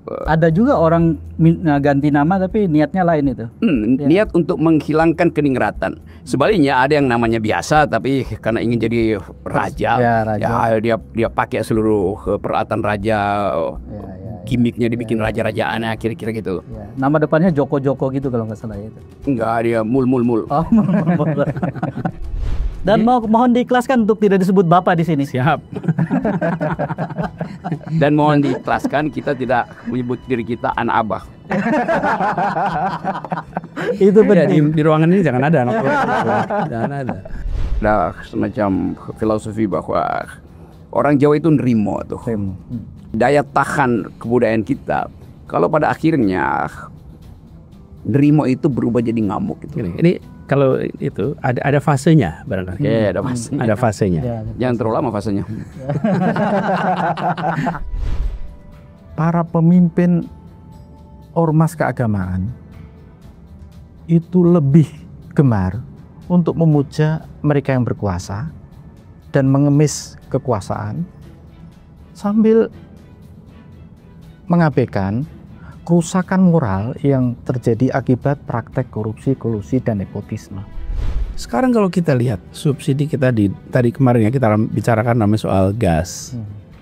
Ada juga orang ganti nama tapi niatnya lain itu. Niat untuk menghilangkan keningratan. Sebaliknya ada yang namanya biasa tapi karena ingin jadi raja, dia pakai seluruh peralatan raja, gimmicknya dibikin raja-rajaan, kira-kira gitu. Ya. Nama depannya Joko-Joko gitu kalau nggak salah itu. Enggak, dia mul. Oh, dan mohon diikhlaskan untuk tidak disebut Bapak di sini. Siap. Dan mohon diikhlaskan kita tidak menyebut diri kita anak abah. Itu penting. Di ruangan ini jangan ada anak abah. Jangan ada. Ada semacam filosofi bahwa orang Jawa itu nerimo tuh. Daya tahan kebudayaan kita. Kalau pada akhirnya nerimo itu berubah jadi ngamuk gitu. Ini kalau itu ada fasenya barangkali. Ada fasenya. Ada fasenya. Jangan terlalu lama fasenya. Para pemimpin ormas keagamaan itu lebih gemar untuk memuja mereka yang berkuasa dan mengemis kekuasaan sambil mengabaikan kerusakan moral yang terjadi akibat praktek korupsi, kolusi, dan nepotisme. Sekarang kalau kita lihat subsidi kita tadi kemarin ya kita bicarakan namanya soal gas,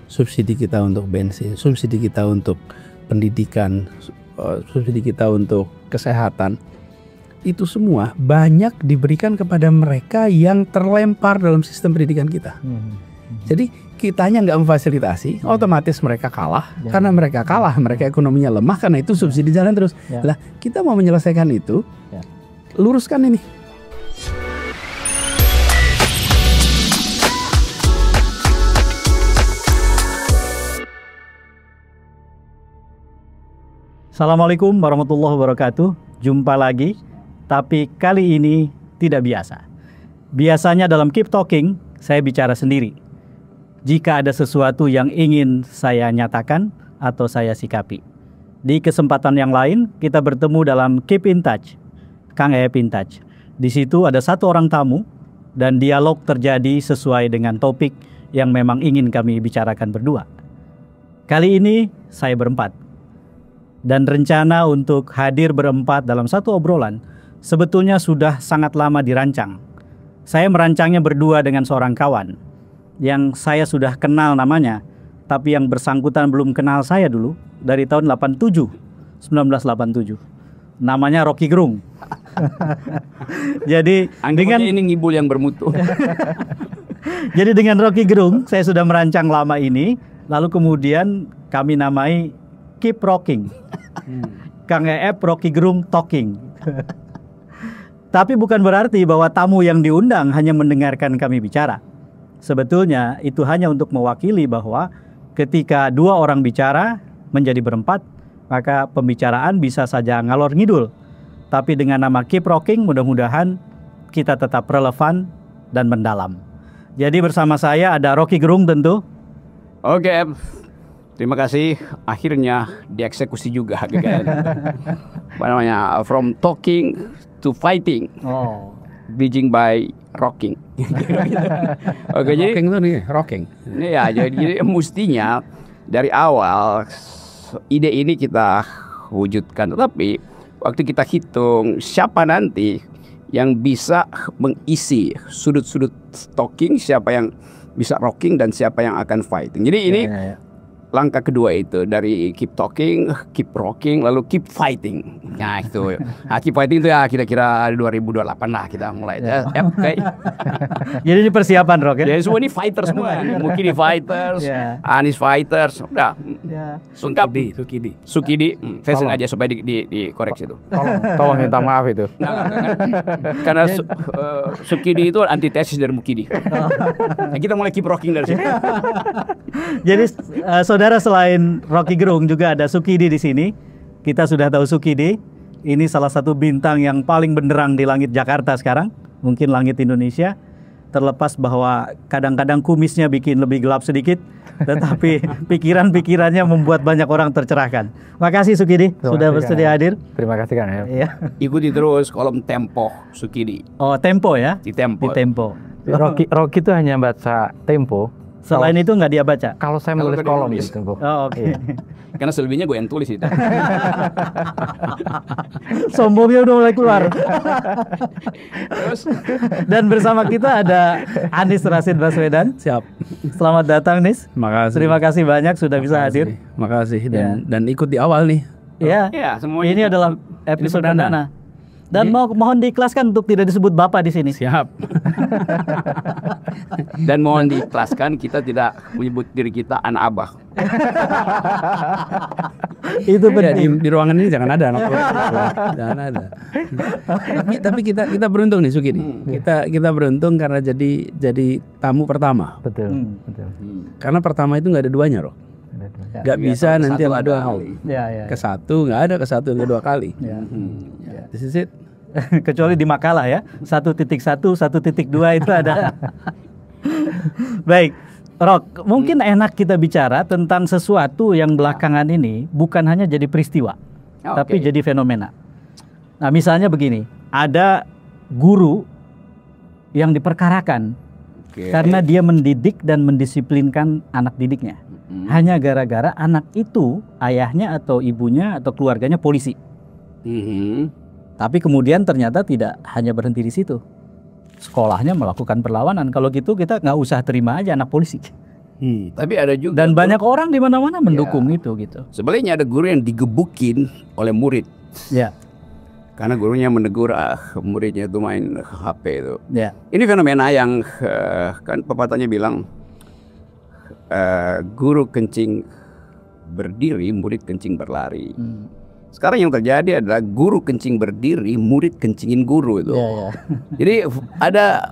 subsidi kita untuk bensin, subsidi kita untuk pendidikan, subsidi kita untuk kesehatan, itu semua banyak diberikan kepada mereka yang terlempar dalam sistem pendidikan kita. Jadi kitanya nggak memfasilitasi, otomatis mereka kalah. Karena mereka kalah, mereka ekonominya lemah, karena itu subsidi jalan terus. Lah, kita mau menyelesaikan itu, luruskan ini. Assalamualaikum warahmatullahi wabarakatuh. Jumpa lagi, tapi kali ini tidak biasa. Biasanya dalam Keep Talking, saya bicara sendiri. Jika ada sesuatu yang ingin saya nyatakan atau saya sikapi. Di kesempatan yang lain, kita bertemu dalam Keep in Touch, Kang Eep in Touch. Di situ ada satu orang tamu dan dialog terjadi sesuai dengan topik yang memang ingin kami bicarakan berdua. Kali ini saya berempat. Dan rencana untuk hadir berempat dalam satu obrolan sebetulnya sudah sangat lama dirancang. Saya merancangnya berdua dengan seorang kawan yang saya sudah kenal namanya, tapi yang bersangkutan belum kenal saya dulu dari tahun 1987. Namanya Rocky Gerung. Jadi dengan ini ngibul yang bermutu. Jadi dengan Rocky Gerung saya sudah merancang lama ini, lalu kemudian kami namai Keep Rocking. Kang Eep Rocky Gerung Talking. Tapi bukan berarti bahwa tamu yang diundang hanya mendengarkan kami bicara. Sebetulnya itu hanya untuk mewakili bahwa ketika dua orang bicara menjadi berempat, maka pembicaraan bisa saja ngalor ngidul. Tapi dengan nama Keep Rocking mudah-mudahan kita tetap relevan dan mendalam. Jadi bersama saya ada Rocky Gerung tentu. Oke, terima kasih. Akhirnya dieksekusi juga. Apa namanya? From talking to fighting. Bridging by rocking. Oke, jadi Rocking itu nih, rocking. Ya, jadi mestinya dari awal ide ini kita wujudkan. Tetapi waktu kita hitung siapa nanti yang bisa mengisi sudut-sudut talking, siapa yang bisa rocking dan siapa yang akan fighting. Jadi ini langkah kedua itu dari keep talking, keep rocking, lalu keep fighting. Nah itu, keep fighting itu ya kira-kira 2028 lah kita mulai. Okay. Jadi ini persiapan Rock ya? Jadi semua ini fighters semua. Mungkin di fighters, Anies fighters, udah. Sukidi, fashion aja supaya dikoreksi itu. Tolong minta maaf itu. Karena Sukidi itu antitesis dari Mukidi. Nah, kita mulai keep rocking dari sini. Jadi saudara, selain Rocky Gerung juga ada Sukidi di sini. Kita sudah tahu Sukidi. Ini salah satu bintang yang paling benderang di langit Jakarta sekarang, mungkin langit Indonesia. Terlepas bahwa kadang-kadang kumisnya bikin lebih gelap sedikit, tetapi pikiran-pikirannya membuat banyak orang tercerahkan. Makasih Sukidi sudah bersedia hadir. Terima kasih Kang Eep. Ya. Ikuti terus kolom Tempo Sukidi. Oh, Tempo ya? Di Tempo. Di Tempo. Rocky itu hanya baca Tempo Selain itu nggak dia baca. Kalau saya Kalau menulis nggak kolom ditulis. gitu, Bu. Oh, oke. Karena selebihnya gue yang tulis itu. Sombongnya udah mulai keluar. Terus Dan bersama kita ada Anies Rashid Baswedan. Siap. Selamat datang, Nis. Makasih. Terima kasih banyak sudah bisa hadir. Makasih dan ikut di awal nih. Ya. ya semuanya Ini adalah episode perdana. perdana. Dan mohon diikhlaskan untuk tidak disebut Bapak di sini. Siap. dan mohon diikhlaskan kita tidak menyebut diri kita anak abah. Itu Ya, penting. di ruangan ini jangan ada anak jangan ada. Tapi kita beruntung nih Suki nih. Kita beruntung karena jadi tamu pertama. Betul, betul. Karena pertama itu nggak ada duanya, Roh. Nggak bisa Iya, nanti satu ada ada dua kali. Ya, ya. ke satu nggak ada, ke satu yang kedua kali. Ya. This is it. Kecuali di makalah ya. 1.1, 1.2 itu ada. Baik. Rok, mungkin enak kita bicara tentang sesuatu yang belakangan ini bukan hanya jadi peristiwa, tapi jadi fenomena. Nah, misalnya begini, ada guru yang diperkarakan Oke. karena dia mendidik dan mendisiplinkan anak didiknya. Hanya gara-gara anak itu ayahnya atau ibunya atau keluarganya polisi. Tapi kemudian ternyata tidak hanya berhenti di situ. Sekolahnya melakukan perlawanan. Kalau gitu kita nggak usah terima aja anak polisi. Tapi ada juga Dan banyak orang di mana-mana mendukung itu gitu. sebaliknya ada guru yang digebukin oleh murid Ya, karena gurunya menegur muridnya itu main HP itu. ya. Ini fenomena yang kan pepatahnya bilang guru kencing berdiri, murid kencing berlari. Sekarang yang terjadi adalah guru kencing berdiri, murid kencingin guru itu. Ya, ya. Jadi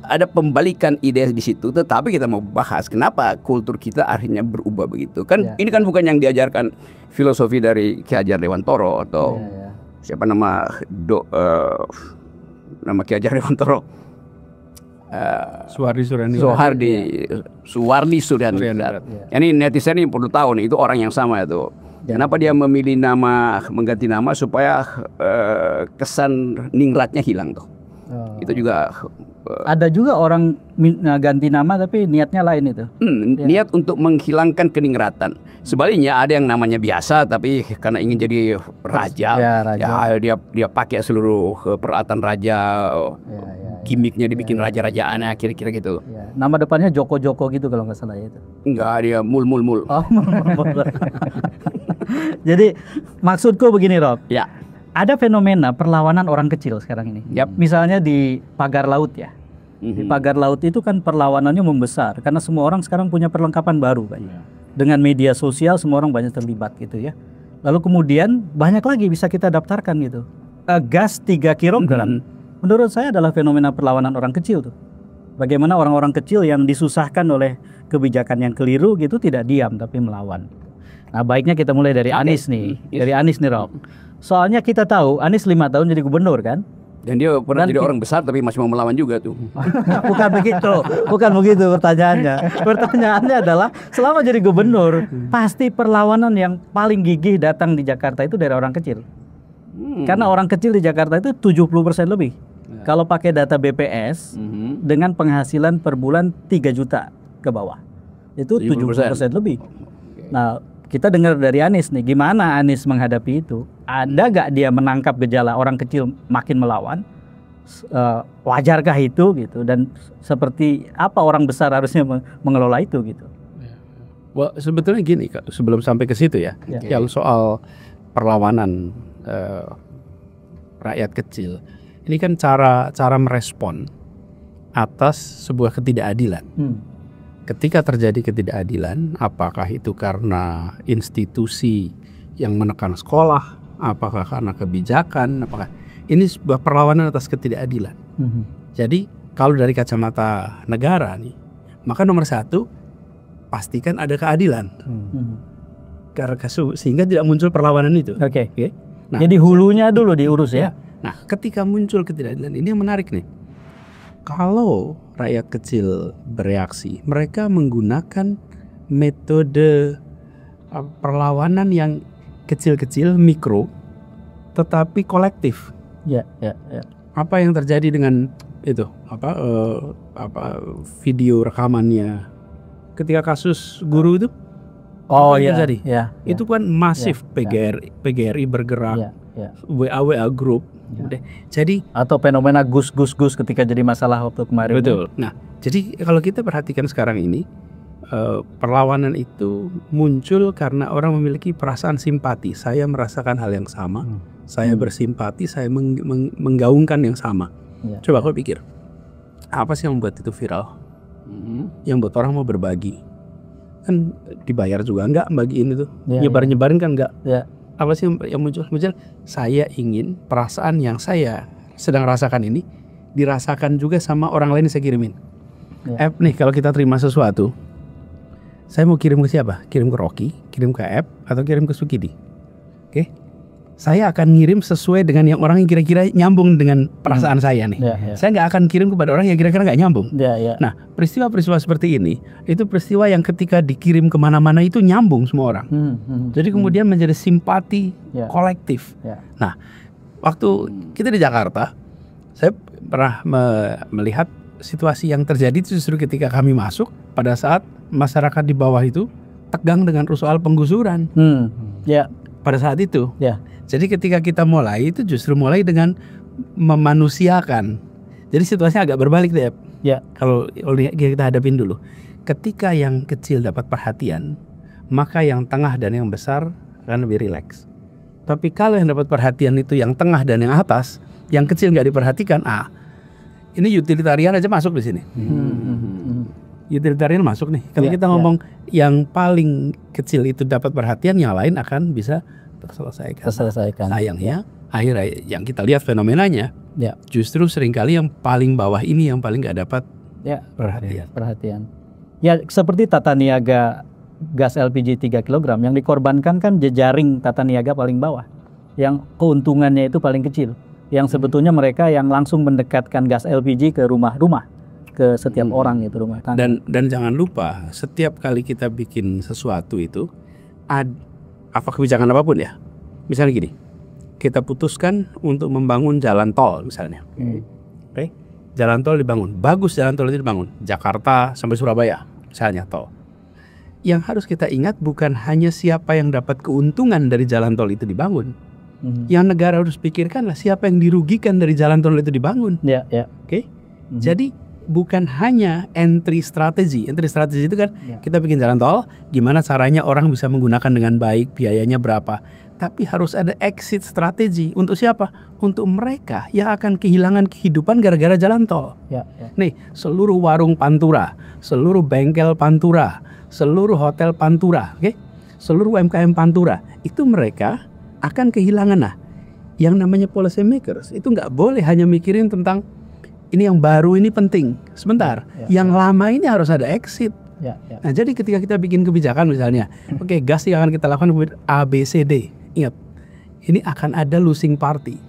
ada pembalikan ide di situ. Tetapi kita mau bahas kenapa kultur kita akhirnya berubah begitu. Kan Ya. ini kan bukan yang diajarkan filosofi dari Ki Hajar Dewantoro atau Ya, ya. siapa nama nama Ki Hajar Dewantoro. Suwardi Suryani. Suwardi Suryani. Ini netizen ini perlu tahu nih, itu orang yang sama itu. Ya. Kenapa dia memilih mengganti nama supaya kesan ningratnya hilang tuh. Oh. Itu juga Ada juga orang ganti nama tapi niatnya lain itu. niat untuk menghilangkan keningratan. Sebaliknya ada yang namanya biasa tapi karena ingin jadi raja, Ya, raja. dia pakai seluruh peralatan raja, Ya, ya, gimmicknya dibikin raja-rajaan, kira-kira gitu. ya. Nama depannya Joko gitu kalau nggak salah ya itu. Enggak, dia mul. Oh. Jadi maksudku begini, Rob. Ya. Ada fenomena perlawanan orang kecil sekarang ini. Yap. Misalnya di pagar laut ya. Di pagar laut itu kan perlawanannya membesar karena semua orang sekarang punya perlengkapan baru kan. Dengan media sosial semua orang banyak terlibat gitu ya. Lalu kemudian banyak lagi bisa kita daftarkan gitu. Gas 3 kilogram menurut saya adalah fenomena perlawanan orang kecil tuh. Bagaimana orang-orang kecil yang disusahkan oleh kebijakan yang keliru gitu tidak diam tapi melawan. Nah, baiknya kita mulai dari Anies nih. Dari Anies nih, Rob. Soalnya kita tahu Anies 5 tahun jadi gubernur kan. Dan dia pernah Dan jadi orang besar tapi masih mau melawan juga tuh. Bukan begitu pertanyaannya. Pertanyaannya adalah selama jadi gubernur pasti perlawanan yang paling gigih datang di Jakarta itu dari orang kecil. Karena orang kecil di Jakarta itu 70% lebih. Kalau pakai data BPS dengan penghasilan per bulan 3 juta ke bawah. Itu 70% lebih. Nah, kita dengar dari Anies nih, gimana Anies menghadapi itu? Ada gak dia menangkap gejala orang kecil makin melawan? Wajarkah itu gitu? Dan seperti apa orang besar harusnya mengelola itu gitu? Well, sebetulnya gini Kak, sebelum sampai ke situ ya, yang soal perlawanan rakyat kecil, ini kan cara merespon atas sebuah ketidakadilan. Ketika terjadi ketidakadilan, apakah itu karena institusi yang menekan sekolah, apakah karena kebijakan, apakah ini sebuah perlawanan atas ketidakadilan. Jadi kalau dari kacamata negara nih, maka nomor 1 pastikan ada keadilan, sehingga tidak muncul perlawanan itu. Oke. Nah, jadi hulunya dulu diurus ya. Nah, ketika muncul ketidakadilan ini yang menarik nih. Kalau rakyat kecil bereaksi, mereka menggunakan metode perlawanan yang kecil-kecil, mikro, tetapi kolektif. Ya. Apa yang terjadi dengan itu? Video rekamannya ketika kasus guru itu Oh apa yang iya, terjadi? iya, Itu kan masif Iya, PGRI bergerak, iya, iya. WA group. Iya. Udah. Jadi Atau fenomena gus ketika jadi masalah waktu kemarin. betul. Nah, jadi kalau kita perhatikan sekarang ini perlawanan itu muncul karena orang memiliki perasaan simpati. Saya merasakan hal yang sama, saya bersimpati, saya menggaungkan yang sama. Iya. Coba kau pikir, apa sih yang membuat itu viral? Yang buat orang mau berbagi, kan dibayar juga enggak bagiin itu, Iya, nyebarin kan enggak. Iya. Apa sih yang muncul? Saya ingin perasaan yang saya sedang rasakan ini dirasakan juga sama orang lain yang saya kirimin. Ya. App nih, kalau kita terima sesuatu, saya mau kirim ke siapa? Kirim ke Rocky, kirim ke App, atau kirim ke Sukidi? Oke, saya akan ngirim sesuai dengan yang orang yang kira-kira nyambung dengan perasaan saya nih. Ya, ya. Saya nggak akan kirim kepada orang yang kira-kira nggak nyambung. Ya, ya. Nah, peristiwa-peristiwa seperti ini itu peristiwa yang ketika dikirim kemana-mana itu nyambung semua orang. Jadi kemudian menjadi simpati Ya. kolektif. Ya. Nah, waktu kita di Jakarta, saya pernah melihat situasi yang terjadi itu justru ketika kami masuk pada saat masyarakat di bawah itu tegang dengan soal penggusuran. Ya. Pada saat itu. Ya. Jadi ketika kita mulai itu justru mulai dengan memanusiakan. Jadi situasinya agak berbalik deh. Ya. Kalau kita hadapin dulu. Ketika yang kecil dapat perhatian, maka yang tengah dan yang besar akan lebih rileks. Tapi kalau yang dapat perhatian itu yang tengah dan yang atas, yang kecil nggak diperhatikan, ini utilitarian aja masuk di sini. Utilitarian masuk nih. Kalau Ya, kita ngomong yang paling kecil itu dapat perhatian, yang lain akan bisa terselesaikan. Sayangnya, akhirnya yang kita lihat fenomenanya, Ya. justru seringkali yang paling bawah ini yang paling nggak dapat Ya. perhatian. Perhatian. Ya, seperti tata niaga gas LPG 3 kg yang dikorbankan kan jejaring tata niaga paling bawah, yang keuntungannya itu paling kecil, yang sebetulnya mereka yang langsung mendekatkan gas LPG ke rumah-rumah, ke setiap orang itu rumah tangga. Dan jangan lupa, setiap kali kita bikin sesuatu itu apa kebijakan apapun ya, misalnya gini, kita putuskan untuk membangun jalan tol misalnya. Oke, jalan tol dibangun, bagus jalan tol itu dibangun, Jakarta sampai Surabaya misalnya tol. Yang harus kita ingat bukan hanya siapa yang dapat keuntungan dari jalan tol itu dibangun. Yang negara harus pikirkan lah siapa yang dirugikan dari jalan tol itu dibangun. Ya, ya. Oke, jadi bukan hanya entry strategi. Entry strategi itu kan kita bikin jalan tol, gimana caranya orang bisa menggunakan dengan baik, biayanya berapa. Tapi harus ada exit strategi. Untuk siapa? Untuk mereka yang akan kehilangan kehidupan gara-gara jalan tol. Ya, ya. Nih, seluruh warung Pantura, seluruh bengkel Pantura, seluruh hotel Pantura, oke? Seluruh UMKM Pantura, itu mereka akan kehilangan. Nah, yang namanya policy makers itu nggak boleh hanya mikirin tentang ini yang baru ini penting. Sebentar, yang lama ini harus ada exit. Ya, ya. Nah, jadi ketika kita bikin kebijakan misalnya, oke, gas yang akan kita lakukan A, B, C, D. Ingat, ini akan ada losing party.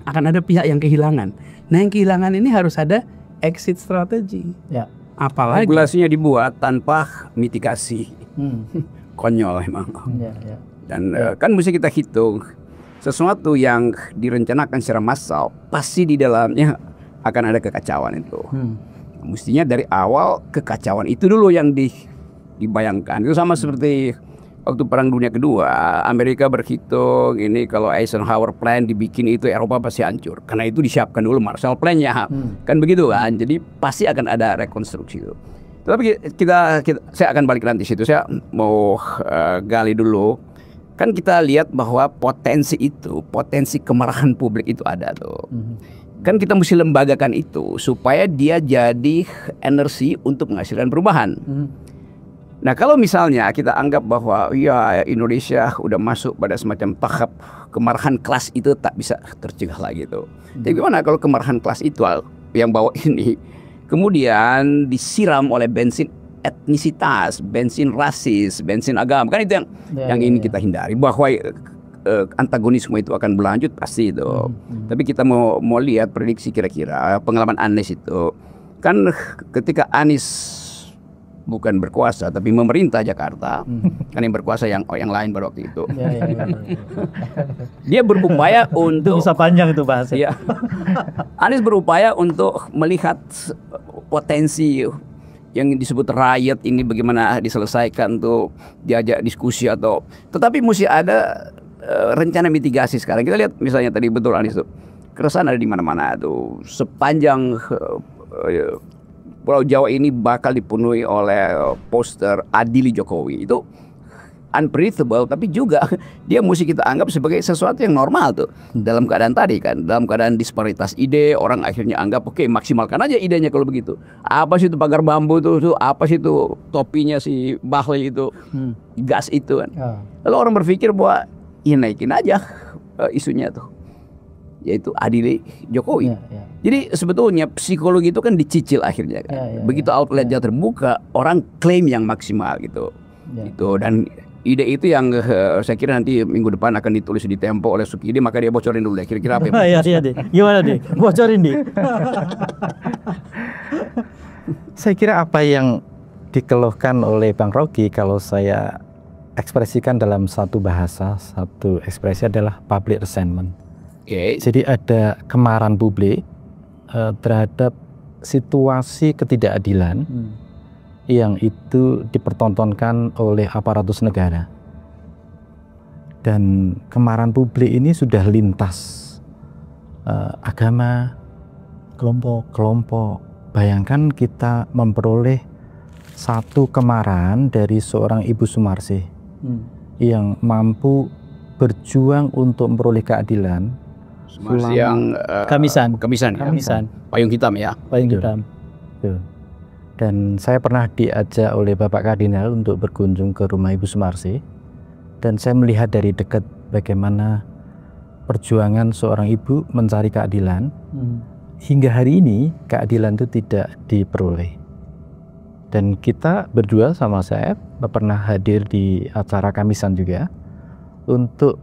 Akan ada pihak yang kehilangan. Nah, yang kehilangan ini harus ada exit strategi. Ya. Apalagi regulasinya dibuat tanpa mitigasi. Konyol emang. Ya, ya. Dan kan mesti kita hitung sesuatu yang direncanakan secara massal pasti di dalamnya akan ada kekacauan itu. Mestinya dari awal kekacauan itu dulu yang dibayangkan. Itu sama seperti waktu Perang Dunia Kedua, Amerika berhitung ini kalau Eisenhower Plan dibikin itu Eropa pasti hancur. Karena itu disiapkan dulu Marshall Plan-nya. Kan begitu kan. Jadi pasti akan ada rekonstruksi itu. Tetapi saya akan balik nanti situ. Saya mau gali dulu. Kan kita lihat bahwa potensi kemarahan publik itu ada tuh. Kan kita mesti lembagakan itu supaya dia jadi energi untuk menghasilkan perubahan. Nah, kalau misalnya kita anggap bahwa ya Indonesia udah masuk pada semacam tahap kemarahan kelas itu tak bisa tercegah lagi tuh. Jadi gimana kalau kemarahan kelas itu yang bawa ini kemudian disiram oleh bensin etnisitas, bensin rasis, bensin agama, kan itu yang ingin kita hindari, bahwa antagonisme itu akan berlanjut pasti itu. Tapi kita mau lihat prediksi kira-kira pengalaman Anies itu kan ketika Anies bukan berkuasa tapi memerintah Jakarta, kan yang berkuasa yang lain pada waktu itu. Dia berupaya untuk Itu bisa panjang itu bahasnya. Anies berupaya untuk melihat potensi yang disebut rakyat ini bagaimana diselesaikan tuh, diajak diskusi atau, tetapi mesti ada rencana mitigasi. Sekarang kita lihat misalnya tadi betul Anies tuh, keresahan ada di mana-mana tuh, sepanjang Pulau Jawa ini bakal dipenuhi oleh poster adili Jokowi. Itu unpredictable, tapi juga dia mesti kita anggap sebagai sesuatu yang normal tuh. Dalam keadaan tadi kan, dalam keadaan disparitas ide, orang akhirnya anggap oke, maksimalkan aja idenya kalau begitu. Apa sih itu pagar bambu tuh, apa sih itu topinya si Bahlil itu, gas itu kan. Lalu orang berpikir bahwa ya naikin aja isunya tuh, yaitu adili Jokowi. Jadi sebetulnya psikologi itu kan dicicil akhirnya kan. Begitu outletnya terbuka, orang klaim yang maksimal gitu. Gitu. Dan ide itu yang saya kira nanti minggu depan akan ditulis di Tempo oleh Sukidi, maka dia bocorin dulu deh kira-kira apa yang iya deh. Gimana deh? Bocorin deh. Saya kira apa yang dikeluhkan oleh Bang Rocky kalau saya ekspresikan dalam satu bahasa, satu ekspresi adalah public resentment. Jadi ada kemarahan publik terhadap situasi ketidakadilan yang itu dipertontonkan oleh aparatus negara. Dan kemarahan publik ini sudah lintas agama, kelompok. Bayangkan kita memperoleh satu kemarahan dari seorang Ibu Sumarsih yang mampu berjuang untuk memperoleh keadilan. Sumarsih yang Kamisan. Payung hitam ya. Payung hitam. Dan saya pernah diajak oleh Bapak Kardinal untuk berkunjung ke rumah Ibu Sumarsih, dan saya melihat dari dekat bagaimana perjuangan seorang ibu mencari keadilan. Hingga hari ini keadilan itu tidak diperoleh. Dan kita berdua sama saya pernah hadir di acara Kamisan juga untuk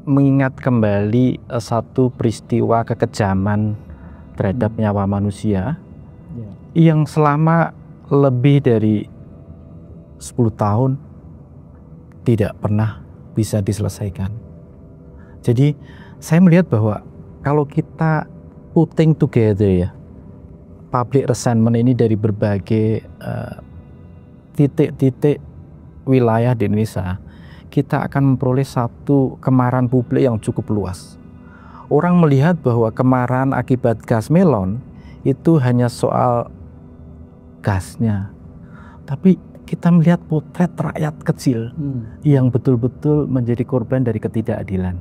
mengingat kembali satu peristiwa kekejaman terhadap nyawa manusia yang selama lebih dari 10 tahun tidak pernah bisa diselesaikan. Jadi saya melihat bahwa kalau kita putting together ya, public resentment ini dari berbagai titik-titik wilayah di Indonesia, kita akan memperoleh satu kemarahan publik yang cukup luas. Orang melihat bahwa kemarahan akibat gas melon itu hanya soal gasnya, tapi kita melihat potret rakyat kecil yang betul-betul menjadi korban dari ketidakadilan.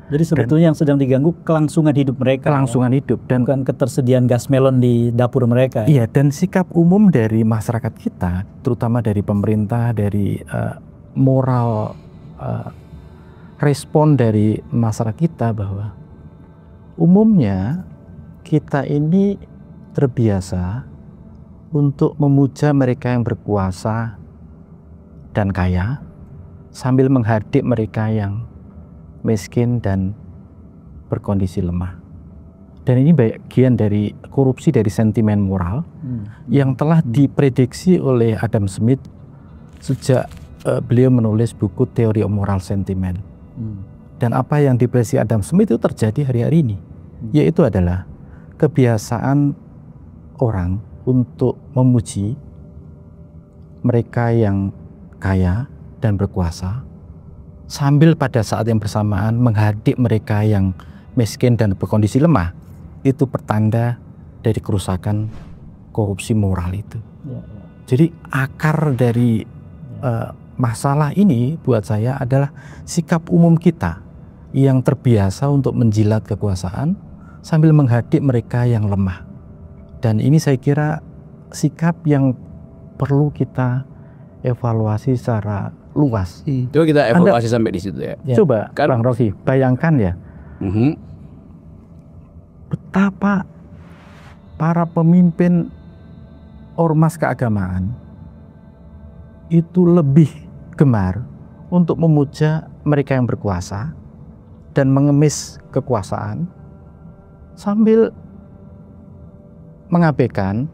Jadi sebetulnya yang sedang diganggu kelangsungan hidup mereka. Kelangsungan hidup dan bukan ketersediaan gas melon di dapur mereka. Iya, dan sikap umum dari masyarakat kita, terutama dari pemerintah, dari moral respon dari masyarakat kita, bahwa umumnya kita ini terbiasa untuk memuja mereka yang berkuasa dan kaya sambil menghardik mereka yang miskin dan berkondisi lemah. Dan ini bagian dari korupsi dari sentimen moral yang telah diprediksi oleh Adam Smith sejak beliau menulis buku Teori Moral Sentiment. Dan apa yang diprediksi Adam Smith itu terjadi hari-hari ini, yaitu adalah kebiasaan orang untuk memuji mereka yang kaya dan berkuasa, sambil pada saat yang bersamaan menghardik mereka yang miskin dan berkondisi lemah. Itu pertanda dari kerusakan korupsi moral itu. Jadi akar dari masalah ini buat saya adalah sikap umum kita yang terbiasa untuk menjilat kekuasaan sambil menghardik mereka yang lemah. Dan ini saya kira sikap yang perlu kita evaluasi secara luas. Coba kita evaluasi sampai di situ ya. Coba Bang Rocky, bayangkan ya, betapa para pemimpin ormas keagamaan itu lebih gemar untuk memuja mereka yang berkuasa dan mengemis kekuasaan sambil mengabaikan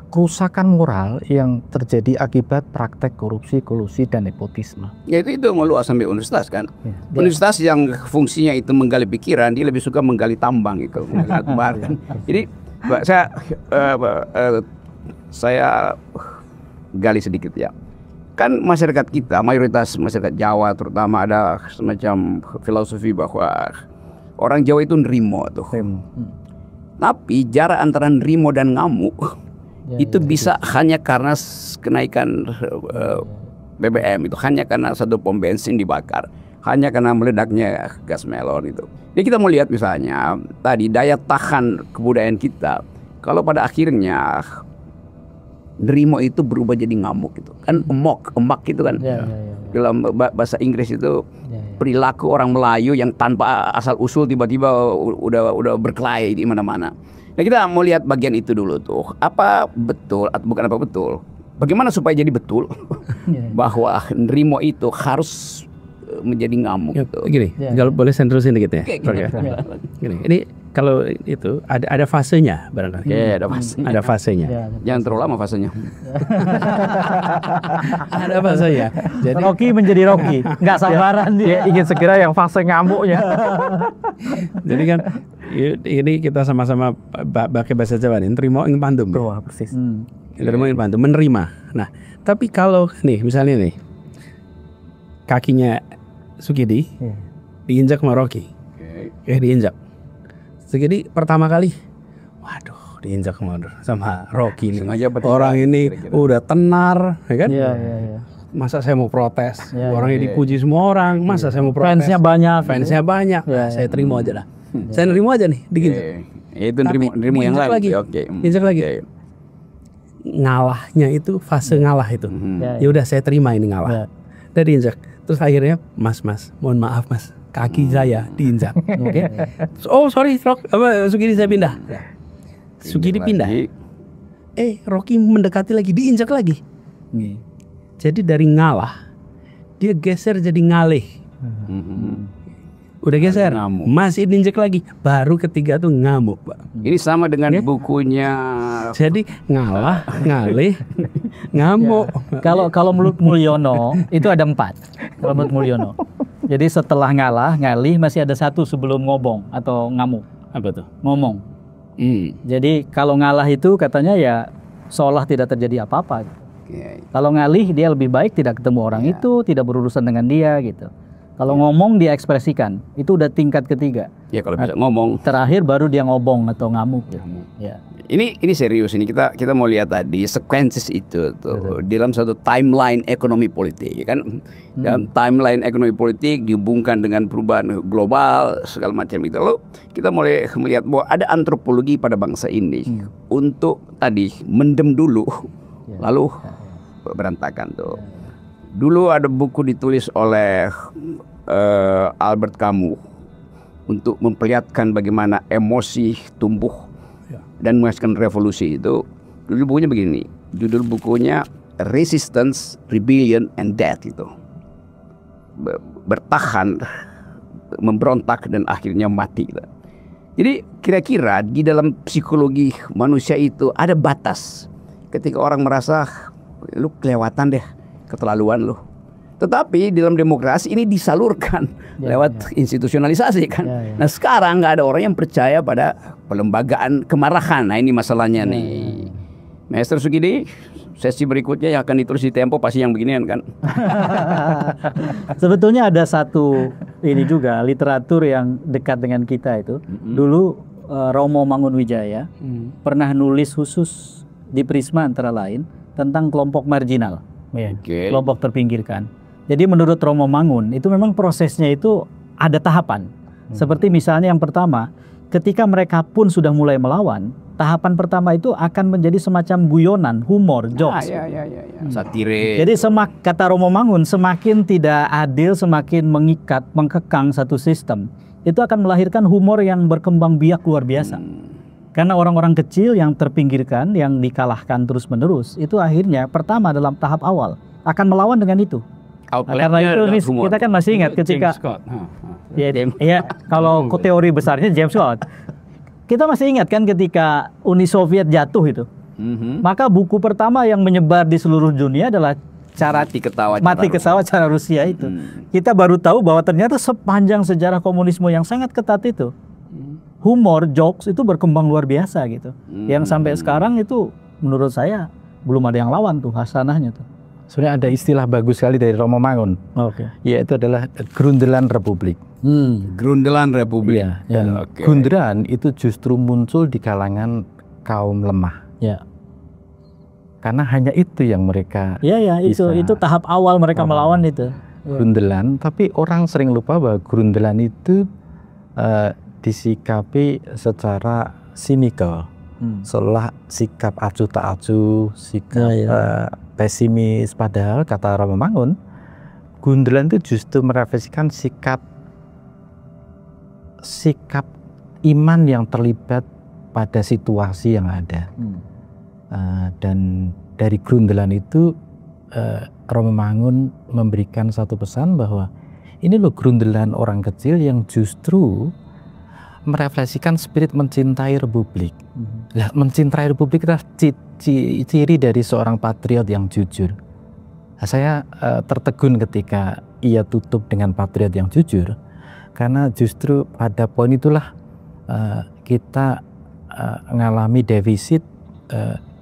kerusakan moral yang terjadi akibat praktek korupsi, kolusi, dan nepotisme. Ya itu meluas sampai universitas kan. Universitas yang fungsinya itu menggali pikiran, dia lebih suka menggali tambang itu. Jadi saya gali sedikit ya. Kan masyarakat kita, mayoritas masyarakat Jawa terutama ada semacam filosofi bahwa orang Jawa itu nerimo tuh. Tapi jarak antara nerimo dan ngamuk itu bisa hanya karena kenaikan BBM itu, hanya karena satu pom bensin dibakar, hanya karena meledaknya gas melon itu. Jadi kita mau lihat misalnya tadi daya tahan kebudayaan kita, kalau pada akhirnya nerimo itu berubah jadi ngamuk itu kan, emak gitu kan. Dalam bahasa Inggris itu perilaku orang Melayu yang tanpa asal usul tiba-tiba udah berkelahi di mana-mana. Nah kita mau lihat bagian itu dulu tuh, apa betul atau bukan apa betul, bagaimana supaya jadi betul bahwa nerimo itu harus menjadi ngamuk. Gini, kalau boleh saya terusin dikit ya. Gini, ini kalau itu ada fasenya barangkali. Ada fasenya. Jangan terlalu lama fasenya. Ada fasenya. Jadi Rocky menjadi Rocky, nggak sabaran dia ingin segera yang fase ngamuknya. Jadi kan ini kita sama-sama pakai bahasa Jawa nih, nerimo ing pandum. Wah, persis. Nerimo ing pandum, menerima. Nah, tapi kalau nih misalnya nih kakinya Sukidi diinjak sama Rocky. Diinjak. Sukidi pertama kali, waduh, diinjak sama Rocky ini. Orang ini udah tenar, ya kan? Masa saya mau protes? Orangnya dipuji semua orang, masa saya mau protes? Fansnya banyak. Saya terima aja lah. Saya nerima aja nih, diinjak. Itu nerimo yang lain. Injak lagi. Ngalahnya itu fase ngalah itu. Ya udah saya terima ini ngalah. Udah diinjak. Terus akhirnya, Mas, mohon maaf Mas, kaki saya diinjak. Oke. Oh sorry, Sukidi saya pindah. Sukidi pindah. Rocky mendekati lagi, diinjak lagi. Jadi dari ngalah, dia geser jadi ngalih. Udah geser, masih diinjek lagi, baru ketiga tuh ngamuk, Pak. Ini sama dengan bukunya. Jadi ngalah, ngalih, ngamuk. Kalau menurut Mulyono itu ada 4. Kalau menurut Mulyono. Jadi setelah ngalah, ngalih masih ada 1 sebelum ngobong atau ngamuk. Apa tuh? Ngomong. Jadi kalau ngalah itu katanya ya seolah tidak terjadi apa-apa. Kalau ngalih dia lebih baik tidak ketemu orang itu, tidak berurusan dengan dia gitu. Kalau ngomong dia ekspresikan, itu udah tingkat ketiga. Ya kalau bisa ngomong. Terakhir baru dia ngobong atau ngamuk. Ya. Ini serius ini kita mau lihat tadi sequences itu tuh dalam satu timeline ekonomi politik kan. Dalam timeline ekonomi politik dihubungkan dengan perubahan global segala macam itu. Lalu kita mulai melihat bahwa ada antropologi pada bangsa ini untuk tadi mendem dulu lalu berantakan tuh. Dulu ada buku ditulis oleh Albert Camus untuk memperlihatkan bagaimana emosi tumbuh dan menghasilkan revolusi itu. Dulu bukunya begini, judul bukunya Resistance, Rebellion, and Death itu. Bertahan, memberontak, dan akhirnya mati. Jadi kira-kira di dalam psikologi manusia itu ada batas. Ketika orang merasa, lu kelewatan deh, keterlaluan lu. Tetapi dalam demokrasi ini disalurkan lewat institusionalisasi kan. Nah sekarang nggak ada orang yang percaya pada pelembagaan kemarahan. Nah ini masalahnya nih. Master Sukidi, sesi berikutnya yang akan ditulis di Tempo pasti yang beginian kan. Sebetulnya ada satu ini juga literatur yang dekat dengan kita itu. Dulu Romo Mangunwijaya pernah nulis khusus di Prisma antara lain tentang kelompok marginal. Kelompok terpinggirkan. Jadi menurut Romo Mangun itu memang prosesnya itu ada tahapan. Seperti misalnya yang pertama, ketika mereka pun sudah mulai melawan, tahapan pertama itu akan menjadi semacam guyonan, humor, jokes. Satire. Jadi kata Romo Mangun, semakin tidak adil, semakin mengikat, mengkekang satu sistem, itu akan melahirkan humor yang berkembang biak luar biasa. Karena orang-orang kecil yang terpinggirkan, yang dikalahkan terus-menerus, itu akhirnya pertama dalam tahap awal akan melawan dengan itu. Karena itu kita kan masih ingat ketika kalau teori besarnya James Scott, kita masih ingat kan ketika Uni Soviet jatuh itu, maka buku pertama yang menyebar di seluruh dunia adalah mati ketawa cara Rusia itu. Kita baru tahu bahwa ternyata sepanjang sejarah komunisme yang sangat ketat itu, humor, jokes itu berkembang luar biasa gitu. Yang sampai sekarang itu menurut saya belum ada yang lawan tuh hasanahnya tuh. Sebenarnya ada istilah bagus sekali dari Romo Mangun, Oke. yaitu adalah Grundelan Republik. Grundelan Republik. Iya, dan Oke. Grundelan itu justru muncul di kalangan kaum lemah. Ya. Karena hanya itu yang mereka Iya Bisa. itu tahap awal mereka melawan itu. Grundelan, tapi orang sering lupa bahwa Grundelan itu disikapi secara sinikal. Seolah sikap acuh tak acuh, sikap pesimis. Padahal kata Romo Mangun, Grundelan itu justru merefleksikan sikap iman yang terlibat pada situasi yang ada. Dan dari Grundelan itu Romo Mangun memberikan satu pesan bahwa ini loh Grundelan orang kecil yang justru merefleksikan spirit mencintai Republik. Lah, mencintai Republik adalah ciri dari seorang patriot yang jujur. Nah, saya tertegun ketika ia tutup dengan patriot yang jujur, karena justru pada poin itulah kita mengalami defisit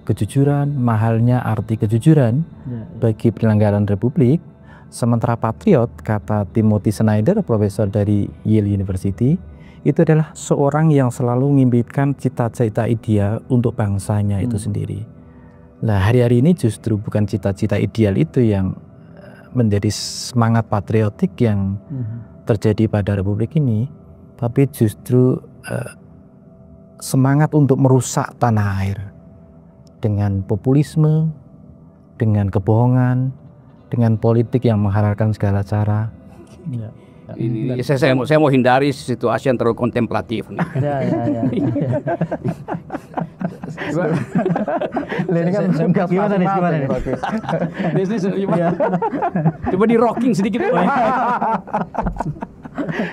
kejujuran, mahalnya arti kejujuran bagi penyelenggaraan Republik. Sementara patriot, kata Timothy Snyder, profesor dari Yale University, itu adalah seorang yang selalu mengimpikan cita-cita ideal untuk bangsanya itu sendiri. Nah, hari-hari ini justru bukan cita-cita ideal itu yang menjadi semangat patriotik yang terjadi pada Republik ini, tapi justru semangat untuk merusak tanah air dengan populisme, dengan kebohongan, dengan politik yang menghalalkan segala cara. Ini saya mau hindari situasi yang terlalu kontemplatif. Ya. Ini kan Gimana nih? Coba di rocking sedikit.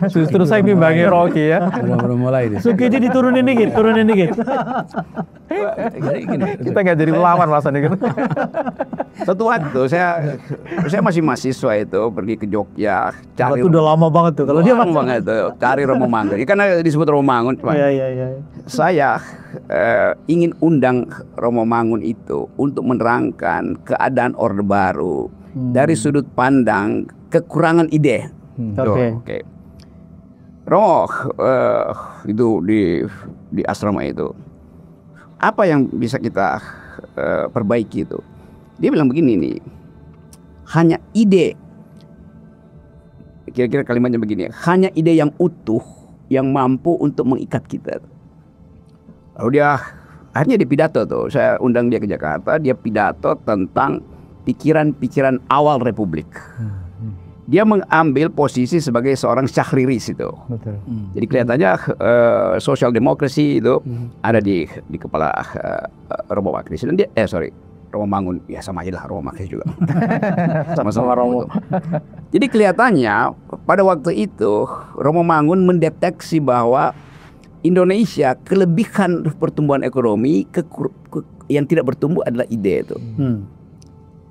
Justru saya ngimbangi Rocky ya. Belum mulai nih. Sukidi diturunin dikit. Jadi gini, Kita nggak jadi lawan rasanya gitu. suatu waktu saya masih mahasiswa itu pergi ke Jogja cari. Itu udah lama banget tuh. Kalau dia lama banget tuh cari Romo Mangun. Karena disebut Romo Mangun. Iya. Saya ingin undang Romo Mangun itu untuk menerangkan keadaan Orde Baru dari sudut pandang kekurangan ide. Oke. Romo itu di asrama itu apa yang bisa kita perbaiki itu? Dia bilang begini nih, hanya ide, kira-kira kalimatnya begini, hanya ide yang utuh yang mampu untuk mengikat kita. Lalu akhirnya dia pidato tuh, saya undang dia ke Jakarta, dia pidato tentang pikiran-pikiran awal Republik. Dia mengambil posisi sebagai seorang Syahriris itu. Betul. Jadi kelihatannya sosial demokrasi itu ada di kepala Romo Magnis dan dia Romo Mangun, ya sama aja lah Romo Magnis juga. Sama-sama Romo. Jadi kelihatannya pada waktu itu Romo Mangun mendeteksi bahwa Indonesia kelebihan pertumbuhan ekonomi yang tidak bertumbuh adalah ide itu.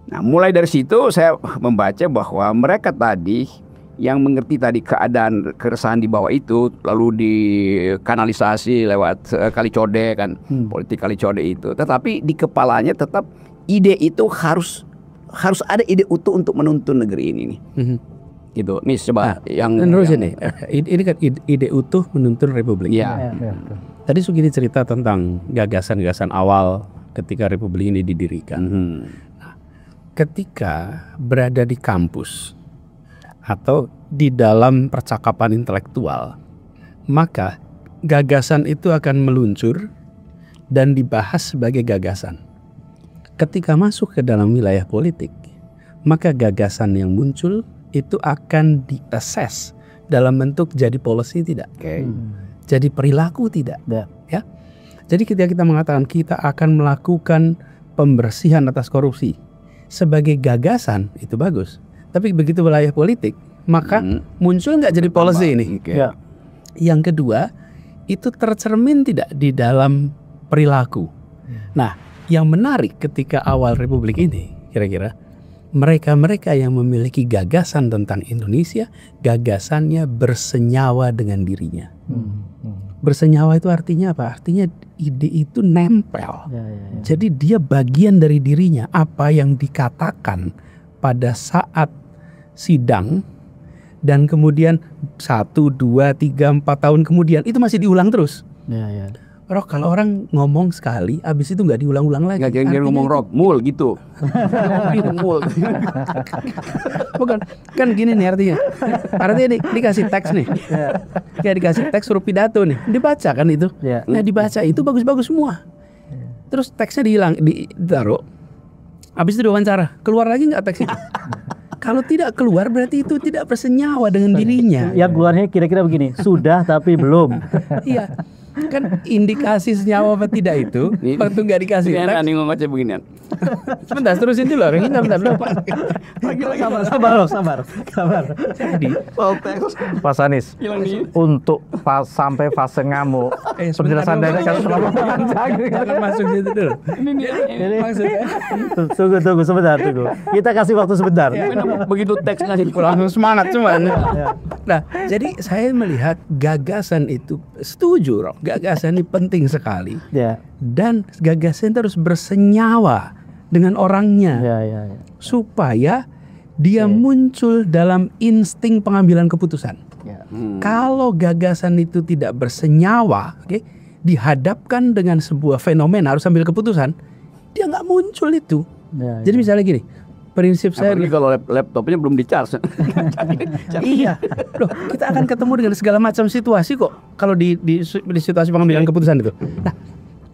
Nah, mulai dari situ saya membaca bahwa mereka tadi yang mengerti tadi keadaan keresahan di bawah itu lalu dikanalisasi lewat Kali Code kan, politik Kali Code itu. Tetapi di kepalanya tetap ide itu harus ada ide utuh untuk menuntun negeri ini nih. Gitu. Nih coba yang ini kan ide utuh menuntun Republik. Ya. Tadi Sukidi cerita tentang gagasan-gagasan awal ketika Republik ini didirikan. Ketika berada di kampus atau di dalam percakapan intelektual, maka gagasan itu akan meluncur dan dibahas sebagai gagasan. Ketika masuk ke dalam wilayah politik, maka gagasan yang muncul itu akan diassess dalam bentuk jadi policy tidak, jadi perilaku tidak, ya. Jadi ketika kita mengatakan kita akan melakukan pembersihan atas korupsi sebagai gagasan itu bagus, tapi begitu wilayah politik maka muncul nggak jadi policy ini. Yang kedua itu tercermin tidak di dalam perilaku. Nah, yang menarik ketika awal Republik ini kira-kira mereka yang memiliki gagasan tentang Indonesia, gagasannya bersenyawa dengan dirinya. Bersenyawa itu artinya apa? Artinya ide itu nempel. Jadi dia bagian dari dirinya. Apa yang dikatakan pada saat sidang dan kemudian 1, 2, 3, 4 tahun kemudian itu masih diulang terus. Rock, kalau orang ngomong sekali, abis itu nggak diulang-ulang lagi. Nggak kira-kira ngomong rock, mul gitu. Mul. Bukan, kan gini nih artinya. Artinya dikasih teks nih. Kayak dikasih teks suruh pidato nih. Dibaca kan itu. Nah dibaca itu bagus-bagus semua. Terus teksnya ditaruh. Abis itu diwawancara. Keluar lagi nggak teks itu? Kalau tidak keluar berarti itu tidak bersenyawa dengan dirinya. Yang keluarnya kira-kira begini, sudah tapi belum. Iya. Kan indikasi senyawa apa tidak itu waktu nggak dikasih teks. Ini ngomongnya beginian. Sebentar, terusin dulu. Bentar. Sabar. Jadi Mas Anies, untuk sampai fase ngamuk, penjelasan dari kan selama panjang. Jangan masuk situ dulu. Ini Maksudnya tunggu sebentar. Kita kasih waktu sebentar. Begitu teksnya langsung semangat cuman. Nah, jadi saya melihat gagasan itu setuju, Rob. Gagasan ini penting sekali. Dan gagasan itu harus bersenyawa dengan orangnya. Supaya dia muncul dalam insting pengambilan keputusan. Kalau gagasan itu tidak bersenyawa, dihadapkan dengan sebuah fenomena harus ambil keputusan, dia nggak muncul itu. Jadi misalnya gini, prinsip saya kalau laptopnya belum di-charge. Iya, loh, kita akan ketemu dengan segala macam situasi kok kalau di situasi pengambilan keputusan itu. Nah,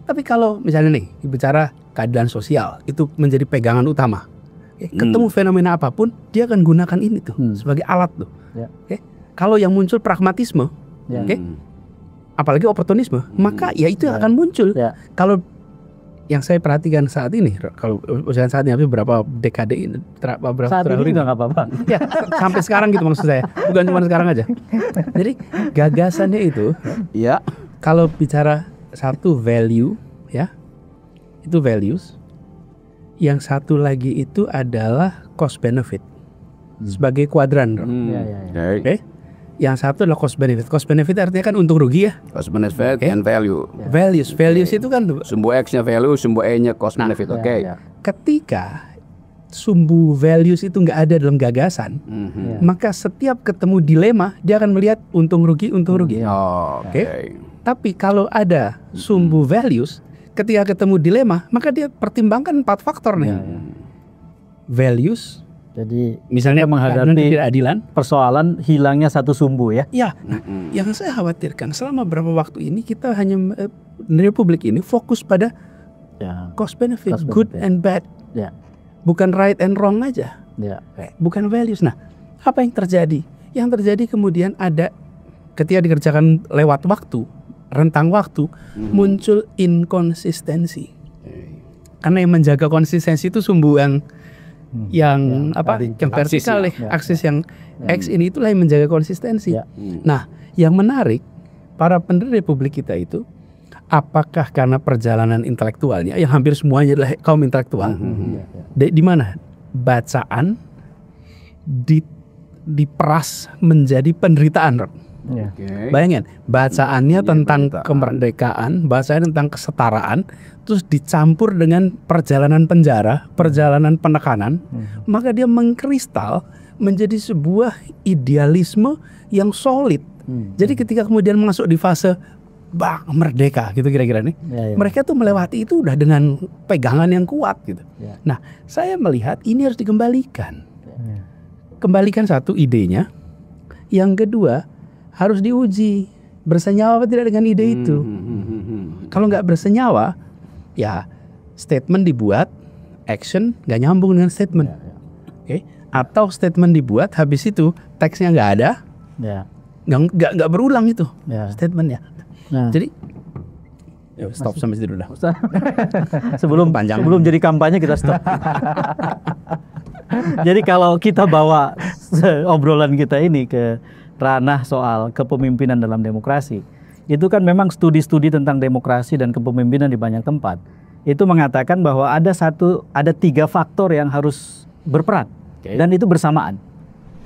tapi kalau misalnya nih bicara keadilan sosial itu menjadi pegangan utama. Ketemu fenomena apapun, dia akan gunakan ini tuh sebagai alat tuh. Kalau yang muncul pragmatisme, apalagi oportunisme, maka ya itu akan muncul. Kalau yang saya perhatikan saat ini, kalau usaha saat ini berapa dekade ini, berapa saat tahun ini nggak apa-apa. Ya, sampai sekarang gitu maksud saya, bukan cuma sekarang aja. Jadi gagasannya itu, kalau bicara satu value, ya, itu values. Yang satu lagi itu adalah cost benefit sebagai kuadran. Yang satu adalah cost benefit. Cost benefit artinya kan untung rugi ya. Cost benefit and value. Values itu kan sumbu X-nya value, sumbu E-nya cost benefit. Ketika sumbu values itu nggak ada dalam gagasan, maka setiap ketemu dilema dia akan melihat untung rugi. Tapi kalau ada sumbu values, ketika ketemu dilema, maka dia pertimbangkan 4 faktor nih. Values. Jadi misalnya menghadapi ketidakadilan, persoalan hilangnya satu sumbu ya. Ya, yang saya khawatirkan selama beberapa waktu ini kita hanya di Republik ini fokus pada cost benefit, good and bad. Bukan right and wrong aja. Bukan values. Nah, apa yang terjadi? Yang terjadi kemudian ada ketika dikerjakan lewat waktu, rentang waktu, muncul inkonsistensi. Karena yang menjaga konsistensi itu sumbu yang vertikal, aksis yang X ini itulah yang menjaga konsistensi. Nah, yang menarik para pendiri Republik kita itu, apakah karena perjalanan intelektualnya yang hampir semuanya adalah kaum intelektual, di mana bacaan diperas menjadi penderitaan. Bayangin, bacaannya tentang kemerdekaan, bacaannya tentang kesetaraan, terus dicampur dengan perjalanan penjara, perjalanan penekanan, maka dia mengkristal menjadi sebuah idealisme yang solid. Jadi ketika kemudian masuk di fase merdeka gitu kira-kira nih, mereka tuh melewati itu udah dengan pegangan yang kuat gitu. Nah, saya melihat ini harus dikembalikan. Kembalikan satu idenya, yang kedua harus diuji bersenyawa apa tidak dengan ide itu. Kalau nggak bersenyawa, ya statement dibuat, action nggak nyambung dengan statement. Atau statement dibuat, habis itu teksnya nggak ada, nggak berulang itu statementnya. Jadi stop sampai situ dah. Sebelum jadi kampanye kita stop. Jadi kalau kita bawa obrolan kita ini ke ranah soal kepemimpinan dalam demokrasi, itu kan memang studi-studi tentang demokrasi dan kepemimpinan di banyak tempat itu mengatakan bahwa ada 3 faktor yang harus berperan dan itu bersamaan.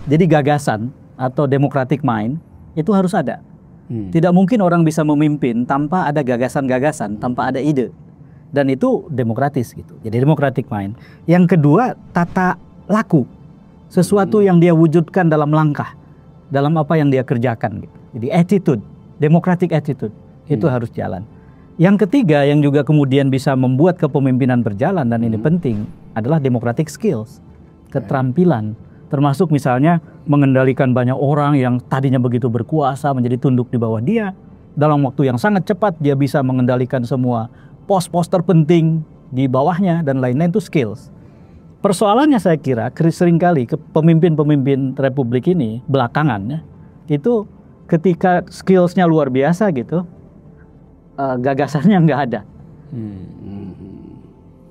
Jadi gagasan atau democratic mind itu harus ada. Tidak mungkin orang bisa memimpin tanpa ada gagasan-gagasan, tanpa ada ide. Dan itu demokratis gitu. Jadi democratic mind. Yang kedua, tata laku. Sesuatu yang dia wujudkan dalam langkah, dalam apa yang dia kerjakan gitu. Jadi attitude, democratic attitude itu harus jalan. Yang ketiga yang juga kemudian bisa membuat kepemimpinan berjalan, dan ini penting, adalah democratic skills, keterampilan. Termasuk misalnya mengendalikan banyak orang yang tadinya begitu berkuasa menjadi tunduk di bawah dia. Dalam waktu yang sangat cepat dia bisa mengendalikan semua pos-pos terpenting di bawahnya dan lain-lain, itu skills. Persoalannya saya kira seringkali pemimpin-pemimpin republik ini belakangan ya, itu ketika skillsnya luar biasa gitu, gagasannya nggak ada.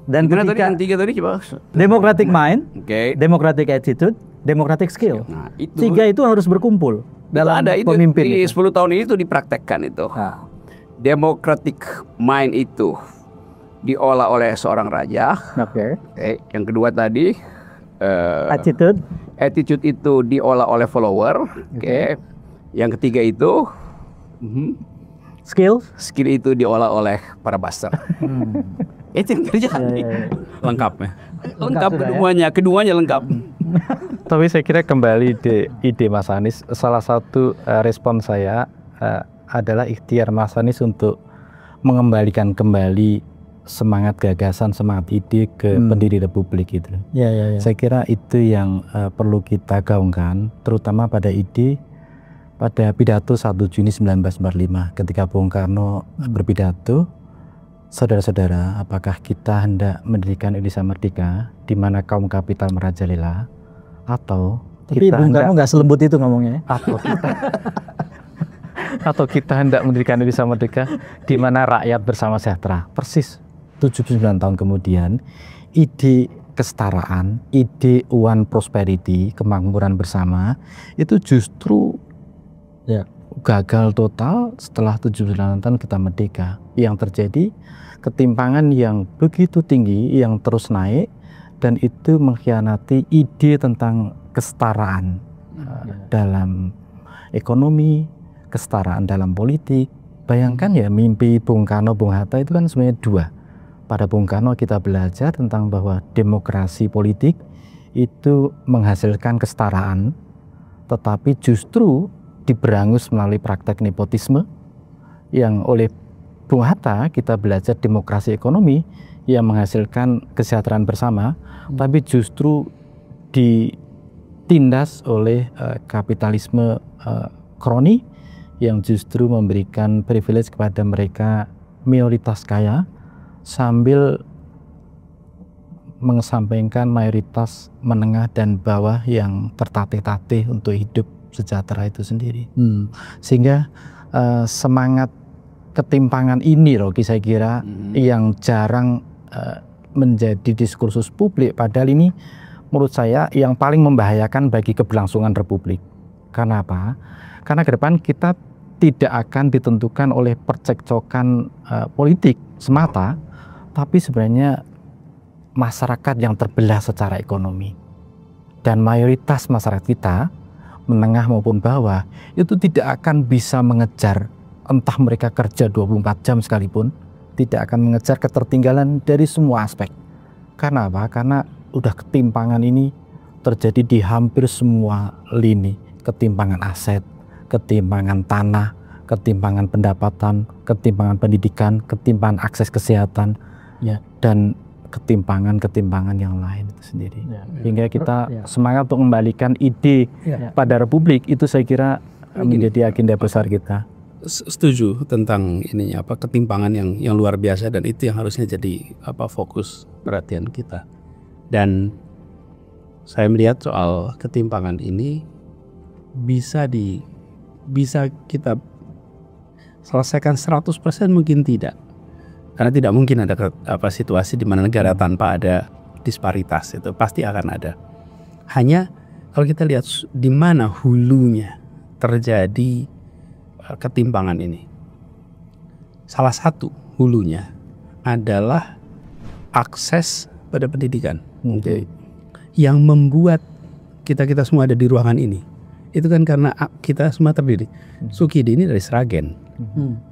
Dan Gimana tadi ketika yang 3 tadi coba? democratic mind, Oke. democratic attitude, democratic skill. Nah, itu 3 itu harus berkumpul dalam ada itu pemimpin di itu. 10 tahun ini tuh dipraktekkan itu. Nah, Democratic mind itu diolah oleh seorang raja. Oke. Yang kedua tadi Attitude, attitude itu diolah oleh follower. Oke. Yang ketiga itu skill, skill itu diolah oleh para buster. Itu yang terjadi. Lengkap ya. Lengkap sudah ya. keduanya lengkap. Tapi saya kira kembali ide Mas Anies, salah satu respon saya adalah ikhtiar Mas Anies untuk mengembalikan kembali semangat gagasan, semangat ide ke pendiri republik itu. Ya. Saya kira itu yang perlu kita gaungkan, terutama pada ide pada pidato 1 Juni 1945 ketika Bung Karno berpidato. Saudara-saudara, apakah kita hendak mendirikan Indonesia merdeka di mana kaum kapital merajalela, atau Tapi kita Bung Karno nggak selembut itu ngomongnya. atau kita hendak mendirikan Indonesia merdeka di mana rakyat bersama sejahtera. Persis 79 tahun kemudian, ide kesetaraan, ide one prosperity, kemakmuran bersama, itu justru gagal total setelah 79 tahun kita merdeka. Yang terjadi ketimpangan yang begitu tinggi, yang terus naik, dan itu mengkhianati ide tentang kesetaraan dalam ekonomi, kesetaraan dalam politik. Bayangkan ya, mimpi Bung Karno, Bung Hatta itu kan sebenarnya 2. Pada Bung Karno kita belajar tentang bahwa demokrasi politik itu menghasilkan kesetaraan, tetapi justru diberangus melalui praktek nepotisme. Yang oleh Bung Hatta kita belajar demokrasi ekonomi yang menghasilkan kesejahteraan bersama, tapi justru ditindas oleh kapitalisme kroni yang justru memberikan privilege kepada mereka minoritas kaya sambil mengesampingkan mayoritas menengah dan bawah yang tertatih-tatih untuk hidup sejahtera itu sendiri. Sehingga semangat ketimpangan ini, Rocky, saya kira yang jarang menjadi diskursus publik, padahal ini menurut saya yang paling membahayakan bagi keberlangsungan republik. Karena apa? Karena ke depan kita tidak akan ditentukan oleh percekcokan politik semata, tapi sebenarnya masyarakat yang terbelah secara ekonomi. Dan mayoritas masyarakat kita, menengah maupun bawah, itu tidak akan bisa mengejar, entah mereka kerja 24 jam sekalipun, tidak akan mengejar ketertinggalan dari semua aspek. Karena apa? Karena udah ketimpangan ini terjadi di hampir semua lini. Ketimpangan aset, ketimpangan tanah, ketimpangan pendapatan, ketimpangan pendidikan, ketimpangan akses kesehatan, dan ketimpangan yang lain itu sendiri. Hingga kita semangat untuk membalikan ide pada republik, itu saya kira menjadi agenda besar kita. Setuju tentang ininya, ketimpangan yang luar biasa, dan itu yang harusnya jadi fokus perhatian kita. Dan saya melihat soal ketimpangan ini bisa kita selesaikan 100%, mungkin tidak. Karena tidak mungkin ada situasi di mana negara tanpa ada disparitas, itu pasti akan ada. Hanya kalau kita lihat di mana hulunya terjadi ketimpangan ini. Salah satu hulunya adalah akses pada pendidikan. Yang membuat kita semua ada di ruangan ini itu kan karena kita semua terdiri. Sukidi ini dari Sragen.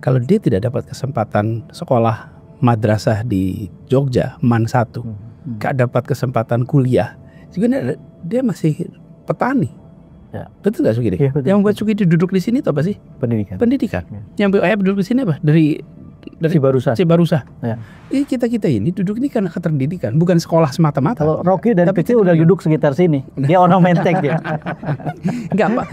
Kalau dia tidak dapat kesempatan sekolah madrasah di Jogja, MAN 1, gak dapat kesempatan kuliah, sebenarnya dia masih petani. Ya. Betul nggak Sukidi? Ya, betul. Yang membuat Sukidi duduk di sini itu apa sih? Pendidikan. Pendidikan. Ya. Yang ayah duduk di sini apa? Dari Cibarusah. Ya. Kita ini duduk ini karena keterdidikan, bukan sekolah semata-mata. Kalau Rocky dari Tapi kecil udah duduk sekitar sini. Dia orang Menteng dia. Enggak, Pak.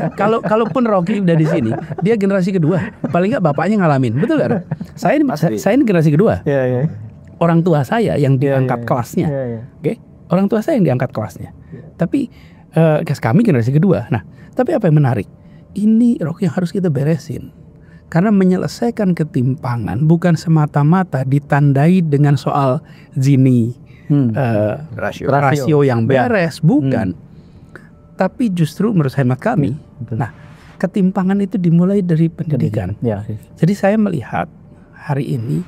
Kalaupun Rocky udah di sini, dia generasi kedua. Paling enggak bapaknya ngalamin. Betul enggak? Saya ini generasi kedua. Iya, iya. Orang tua saya yang diangkat Iya. kelasnya. Iya, iya. Oke? Orang tua saya yang diangkat kelasnya. Tapi kami generasi kedua. Nah, tapi apa yang menarik? Ini Rocky yang harus kita beresin. Karena menyelesaikan ketimpangan bukan semata-mata ditandai dengan soal Gini rasio yang beres, bukan. Tapi justru menurut hemat kami, nah ketimpangan itu dimulai dari pendidikan. Ya. Jadi saya melihat hari ini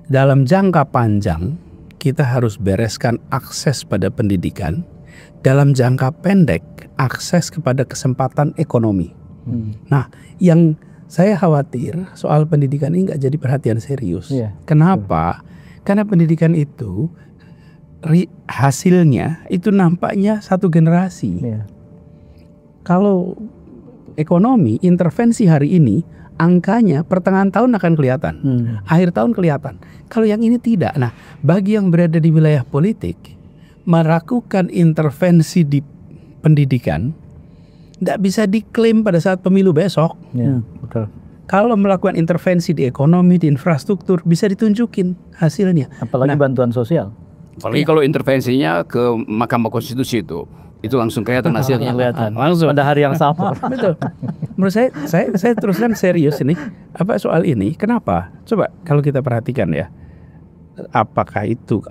dalam jangka panjang kita harus bereskan akses pada pendidikan. Dalam jangka pendek akses kepada kesempatan ekonomi. Nah, yang saya khawatir soal pendidikan ini nggak jadi perhatian serius. Iya. Kenapa? Karena pendidikan itu hasilnya itu nampaknya satu generasi. Iya. Kalau ekonomi intervensi hari ini angkanya pertengahan tahun akan kelihatan, akhir tahun kelihatan. Kalau yang ini tidak. Nah, bagi yang berada di wilayah politik melakukan intervensi di pendidikan tidak bisa diklaim pada saat pemilu besok. Ya, betul. Kalau melakukan intervensi di ekonomi, di infrastruktur, bisa ditunjukin hasilnya. Apalagi bantuan sosial. Apalagi kalau intervensinya ke Mahkamah Konstitusi itu langsung kelihatan hasilnya. Kelihatan. Langsung. Pada hari yang sama. Betul. Menurut saya teruskan serius ini. Apa soal ini? Kenapa? Coba kalau kita perhatikan ya. Apakah itu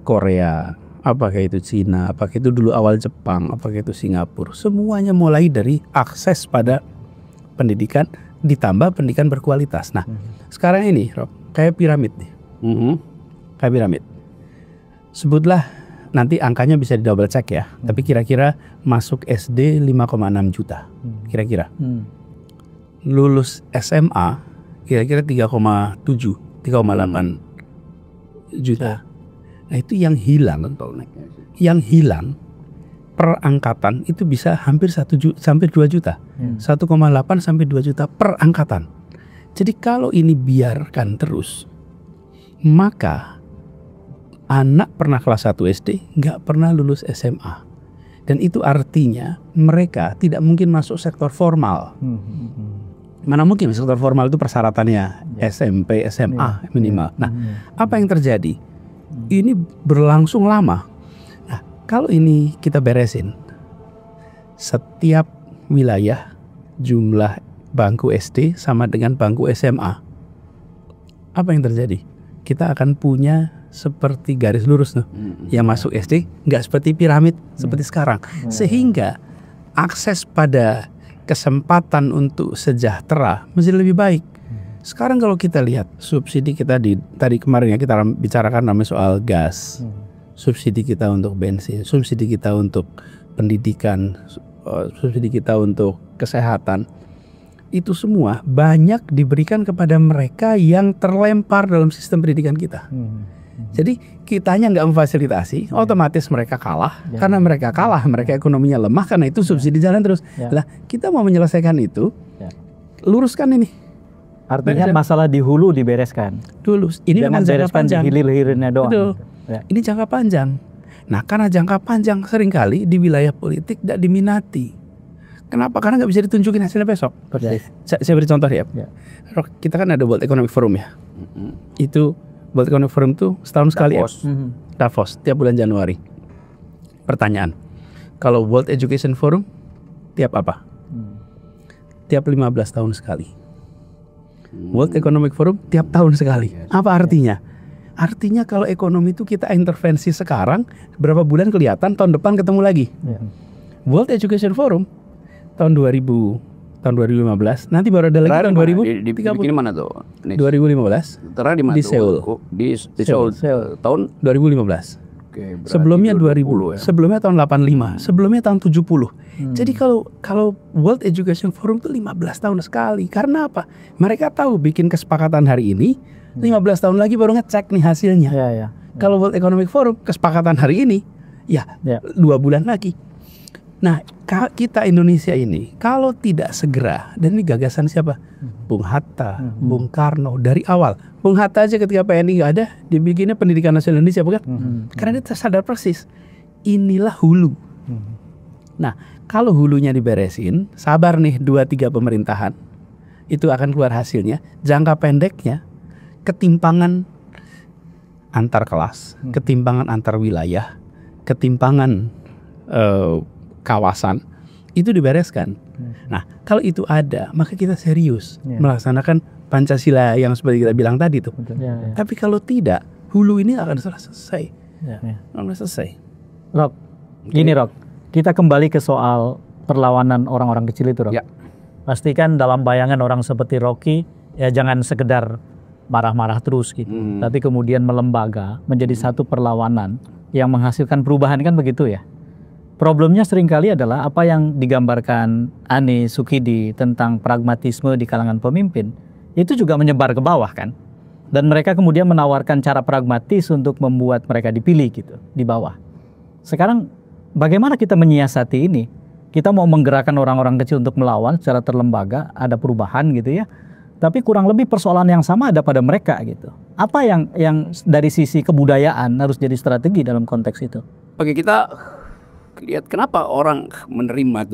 Korea? Apakah itu Cina, apakah itu dulu awal Jepang, apakah itu Singapura. Semuanya mulai dari akses pada pendidikan ditambah pendidikan berkualitas. Nah, sekarang ini Rob, kayak piramid nih. Kayak piramid. Sebutlah nanti angkanya bisa di double check ya. Tapi kira-kira masuk SD 5,6 juta. Kira-kira. Lulus SMA kira-kira 3,7, 3,8 juta. Nah, itu yang hilang per angkatan itu bisa hampir 1 juta sampai 2 juta. 1,8 sampai 2 juta per angkatan. Jadi kalau ini biarkan terus, maka anak pernah kelas 1 SD nggak pernah lulus SMA. Dan itu artinya mereka tidak mungkin masuk sektor formal. Mana mungkin sektor formal itu persyaratannya SMP, SMA minimal. Nah, apa yang terjadi? Ini berlangsung lama. Nah, kalau ini kita beresin, setiap wilayah jumlah bangku SD sama dengan bangku SMA. Apa yang terjadi? Kita akan punya seperti garis lurus tuh. Yang masuk SD nggak seperti piramid seperti sekarang. Sehingga akses pada kesempatan untuk sejahtera mesti lebih baik. Sekarang kalau kita lihat subsidi kita tadi kemarin ya kita bicarakan namanya soal gas, subsidi kita untuk bensin, subsidi kita untuk pendidikan, subsidi kita untuk kesehatan, itu semua banyak diberikan kepada mereka yang terlempar dalam sistem pendidikan kita. Jadi kitanya nggak memfasilitasi, otomatis mereka kalah. Karena mereka kalah, mereka ekonominya lemah, karena itu subsidi jalan terus. Lah kita mau menyelesaikan itu, luruskan ini. Artinya masalah di hulu dibereskan. Dulu, ini memang jangka panjang. Di hilir-hilirnya doang. Betul. Ini jangka panjang. Nah, karena jangka panjang seringkali di wilayah politik tidak diminati. Kenapa? Karena nggak bisa ditunjukin hasilnya besok. Saya beri contoh ya. Kita kan ada World Economic Forum ya. Itu World Economic Forum itu setahun sekali ya. Davos, tiap bulan Januari. Pertanyaan, kalau World Education Forum tiap apa? Tiap 15 tahun sekali. World Economic Forum tiap tahun sekali. Apa artinya? Artinya kalau ekonomi itu kita intervensi sekarang, berapa bulan kelihatan, tahun depan ketemu lagi. World Education Forum tahun 2015, nanti baru ada lagi tahun 2030. Dibikin mana tuh? 2015. Terang di mana? Di Seoul. Di Seoul. Tahun 2015. Oke, berarti Sebelumnya 2010 2000, ya. sebelumnya tahun 85, sebelumnya tahun 70. Jadi kalau World Education Forum itu 15 tahun sekali. Karena apa? Mereka tahu bikin kesepakatan hari ini, 15 tahun lagi baru ngecek nih hasilnya. Ya, ya. Kalau World Economic Forum kesepakatan hari ini, ya 2 bulan lagi. Nah, kita Indonesia ini kalau tidak segera, dan ini gagasan siapa? Bung Hatta, Bung Karno dari awal. Bung Hatta aja ketika PNI nggak ada, dibikinnya Pendidikan Nasional Indonesia, bukan? Karena dia sadar persis, inilah hulu. Nah, kalau hulunya diberesin, sabar nih 2-3 pemerintahan, itu akan keluar hasilnya. Jangka pendeknya, ketimpangan antar kelas, ketimpangan antar wilayah, ketimpangan kawasan itu dibereskan. Nah, kalau itu ada, maka kita serius melaksanakan Pancasila yang seperti kita bilang tadi tuh. Ya, ya. Tapi kalau tidak, hulu ini akan selesai. Ya. Akan selesai. Rok, gini Rok, kita kembali ke soal perlawanan orang-orang kecil itu Rok. Ya. Pastikan dalam bayangan orang seperti Rocky, ya jangan sekedar marah-marah terus gitu. Tapi kemudian melembaga menjadi satu perlawanan yang menghasilkan perubahan, kan begitu ya. Problemnya seringkali adalah apa yang digambarkan Ani Sukidi tentang pragmatisme di kalangan pemimpin, itu juga menyebar ke bawah kan. Dan mereka kemudian menawarkan cara pragmatis untuk membuat mereka dipilih gitu di bawah. Sekarang bagaimana kita menyiasati ini? Kita mau menggerakkan orang-orang kecil untuk melawan secara terlembaga, ada perubahan gitu ya. Tapi kurang lebih persoalan yang sama ada pada mereka gitu. Apa yang dari sisi kebudayaan harus jadi strategi dalam konteks itu? Oke, kita lihat kenapa orang menerima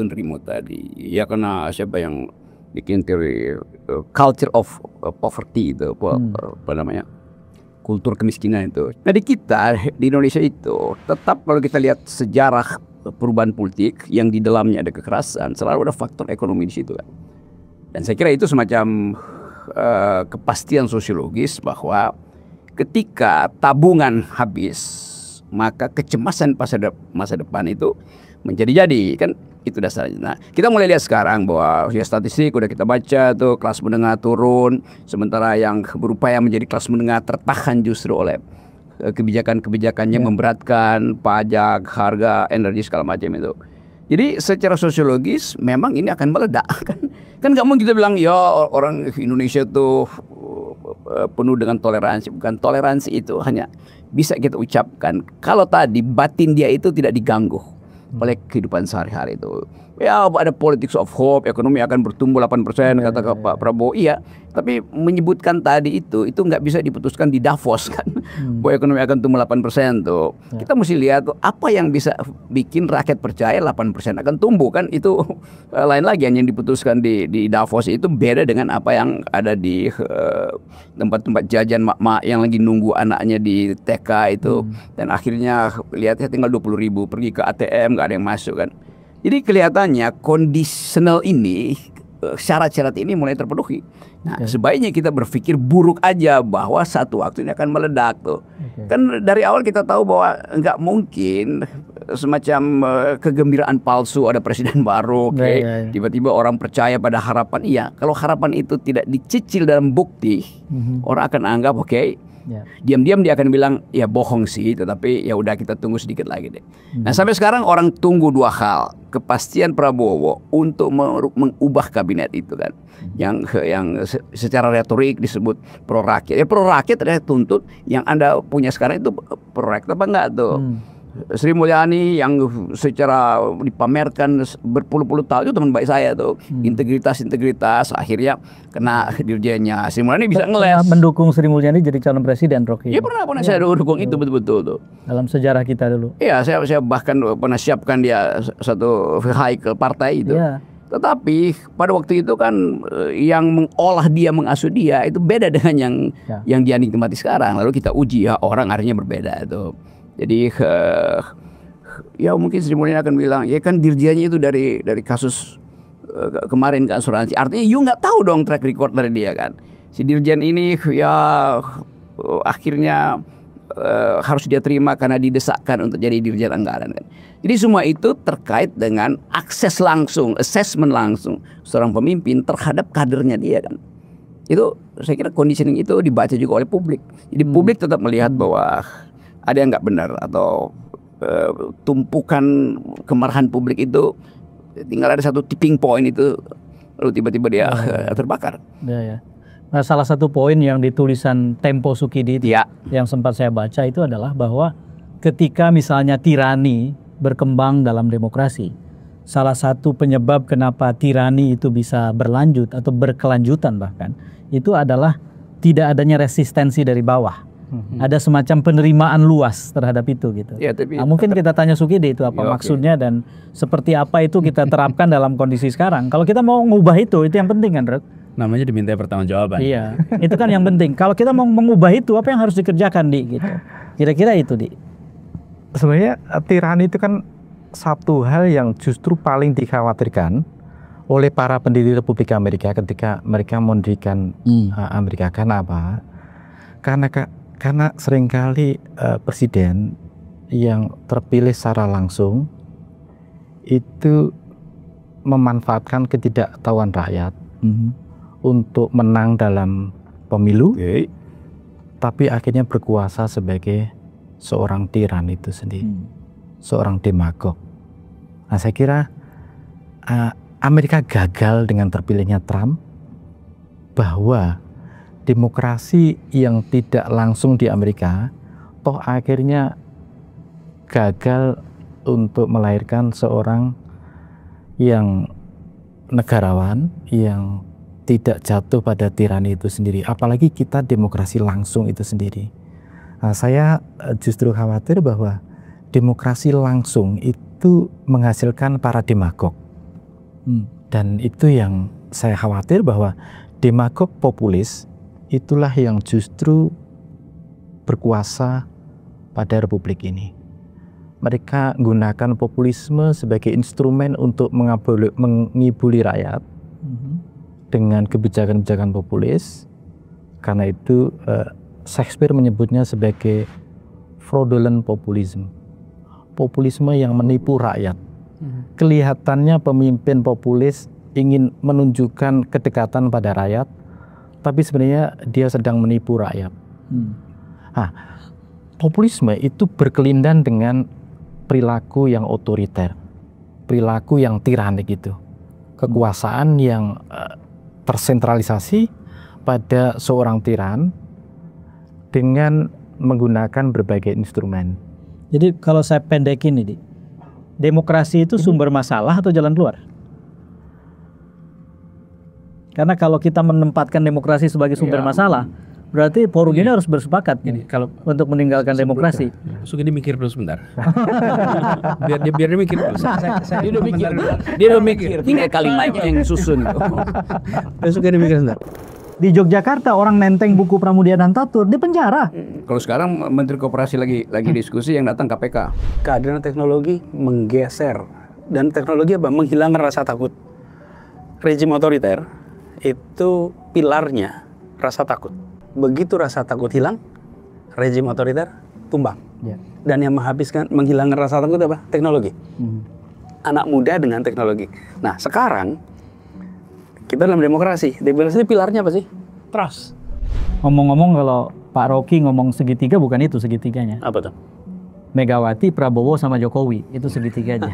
tadi. Ya karena siapa yang bikin teori culture of poverty itu, apa namanya? Kultur kemiskinan itu. Nah, di kita di Indonesia itu tetap kalau kita lihat sejarah perubahan politik yang di dalamnya ada kekerasan, selalu ada faktor ekonomi di situ kan. Dan saya kira itu semacam kepastian sosiologis bahwa ketika tabungan habis, maka kecemasan masa depan itu menjadi-jadi, kan itu dasarnya. Nah, kita mulai lihat sekarang bahwa ya statistik udah kita baca tuh, kelas menengah turun, sementara yang berupaya menjadi kelas menengah tertahan justru oleh kebijakan-kebijakannya memberatkan pajak, harga, energi segala macam itu. Jadi secara sosiologis memang ini akan meledak kan nggak mungkin kita bilang ya orang Indonesia tuh penuh dengan toleransi. Bukan, toleransi itu hanya bisa kita ucapkan kalau tadi batin dia itu tidak diganggu oleh kehidupan sehari-hari itu. Ya ada politics of hope, ekonomi akan bertumbuh 8% kata Pak Prabowo. Iya, tapi menyebutkan tadi itu nggak bisa diputuskan di Davos kan. Bahwa ekonomi akan tumbuh 8% tuh. Kita mesti lihat tuh apa yang bisa bikin rakyat percaya 8% akan tumbuh kan. Itu lain lagi, yang diputuskan di Davos itu beda dengan apa yang ada di tempat-tempat jajan mak-mak yang lagi nunggu anaknya di TK itu. Dan akhirnya lihatnya tinggal 20.000 pergi ke ATM, nggak ada yang masuk kan. Jadi kelihatannya kondisional ini, syarat-syarat ini mulai terpenuhi. Nah, sebaiknya kita berpikir buruk aja bahwa satu waktu ini akan meledak tuh. Kan dari awal kita tahu bahwa nggak mungkin semacam kegembiraan palsu ada presiden baru, tiba-tiba orang percaya pada harapan. Iya, kalau harapan itu tidak dicicil dalam bukti, orang akan anggap diam-diam dia akan bilang ya bohong sih, tetapi ya udah kita tunggu sedikit lagi deh. Nah, sampai sekarang orang tunggu dua hal, kepastian Prabowo untuk mengubah kabinet itu kan, yang secara retorik disebut pro rakyat. Ya pro rakyat adalah tuntut yang Anda punya sekarang itu pro rakyat apa enggak tuh? Sri Mulyani yang secara dipamerkan berpuluh-puluh tahun itu teman baik saya tuh, integritas, akhirnya kena dirjennya. Sri Mulyani bisa ngeles. Mendukung Sri Mulyani jadi calon presiden, Rocky. Iya pernah saya dukung itu betul-betul tuh. Dalam sejarah kita dulu. Iya, saya bahkan pernah siapkan dia satu vehicle partai itu. Iya. Tetapi pada waktu itu kan yang mengolah dia, mengasuh dia itu beda dengan yang dia nikmati sekarang. Lalu kita uji ya orang artinya berbeda itu. Jadi ya mungkin Sri Mulyani akan bilang ya kan dirjennya itu dari kasus kemarin ke asuransi. Artinya you nggak tahu dong track record dari dia kan. Si dirjen ini ya akhirnya harus dia terima karena didesakkan untuk jadi dirjen anggaran kan. Jadi semua itu terkait dengan akses langsung, assessment langsung seorang pemimpin terhadap kadernya dia kan. Itu saya kira conditioning itu dibaca juga oleh publik. Jadi publik tetap melihat bahwa ada yang nggak benar atau tumpukan kemarahan publik itu tinggal ada satu tipping point itu lalu tiba-tiba dia terbakar. Ya. Nah, salah satu poin yang di tulisan Tempo Sukidi itu, yang sempat saya baca itu adalah bahwa ketika misalnya tirani berkembang dalam demokrasi, salah satu penyebab kenapa tirani itu bisa berlanjut atau berkelanjutan bahkan itu adalah tidak adanya resistensi dari bawah. Ada semacam penerimaan luas terhadap itu gitu. Ya, tapi mungkin kita tanya Sukidi itu apa maksudnya dan seperti apa itu kita terapkan dalam kondisi sekarang. Kalau kita mau mengubah itu yang penting kan, Rek? Namanya diminta pertanggungjawaban. Iya, itu kan yang penting. Kalau kita mau mengubah itu apa yang harus dikerjakan, Di gitu. Kira-kira itu, Di. Sebenarnya tirani itu kan satu hal yang justru paling dikhawatirkan oleh para pendiri Republik Amerika ketika mereka mendirikan Amerika. Karena apa? Karena seringkali presiden yang terpilih secara langsung itu memanfaatkan ketidaktahuan rakyat untuk menang dalam pemilu, tapi akhirnya berkuasa sebagai seorang tiran itu sendiri, seorang demagog. Nah, saya kira Amerika gagal dengan terpilihnya Trump, bahwa demokrasi yang tidak langsung di Amerika toh akhirnya gagal untuk melahirkan seorang yang negarawan yang tidak jatuh pada tirani itu sendiri, apalagi kita demokrasi langsung itu sendiri. Nah, saya justru khawatir bahwa demokrasi langsung itu menghasilkan para demagog. Dan itu yang saya khawatir, bahwa demagog populis itulah yang justru berkuasa pada republik ini. Mereka gunakan populisme sebagai instrumen untuk mengibuli rakyat dengan kebijakan-kebijakan populis. Karena itu Shakespeare menyebutnya sebagai fraudulent populism, populisme yang menipu rakyat. Kelihatannya pemimpin populis ingin menunjukkan kedekatan pada rakyat, tapi sebenarnya dia sedang menipu rakyat. Nah, populisme itu berkelindan dengan perilaku yang otoriter, perilaku yang tiranik itu, kekuasaan yang tersentralisasi pada seorang tiran dengan menggunakan berbagai instrumen. Jadi kalau saya pendekin ini, demokrasi itu sumber masalah atau jalan keluar? Karena kalau kita menempatkan demokrasi sebagai sumber masalah, berarti forum ini harus bersepakat kalau untuk meninggalkan demokrasi. Sugidi mikir dulu sebentar. biar dia mikir dulu. Dia udah mikir. Tinggal kalimatnya yang susun. Sugidi mikir sebentar. Di Yogyakarta orang nenteng buku Pramudia Dantatur di penjara. Kalau sekarang Menteri Koperasi lagi diskusi yang datang KPK. Kehadiran teknologi menggeser, dan teknologi apa? Menghilangkan rasa takut. Rezim otoriter itu pilarnya rasa takut. Begitu rasa takut hilang, rezim otoriter tumbang. Dan yang menghilangkan rasa takut apa? Teknologi. Anak muda dengan teknologi. Nah, sekarang kita dalam demokrasi. Demokrasi pilarnya apa sih? Trust. Ngomong-ngomong, kalau Pak Rocky ngomong segitiga, bukan itu segitiganya. Apa tuh? Megawati, Prabowo, sama Jokowi, itu segitiganya.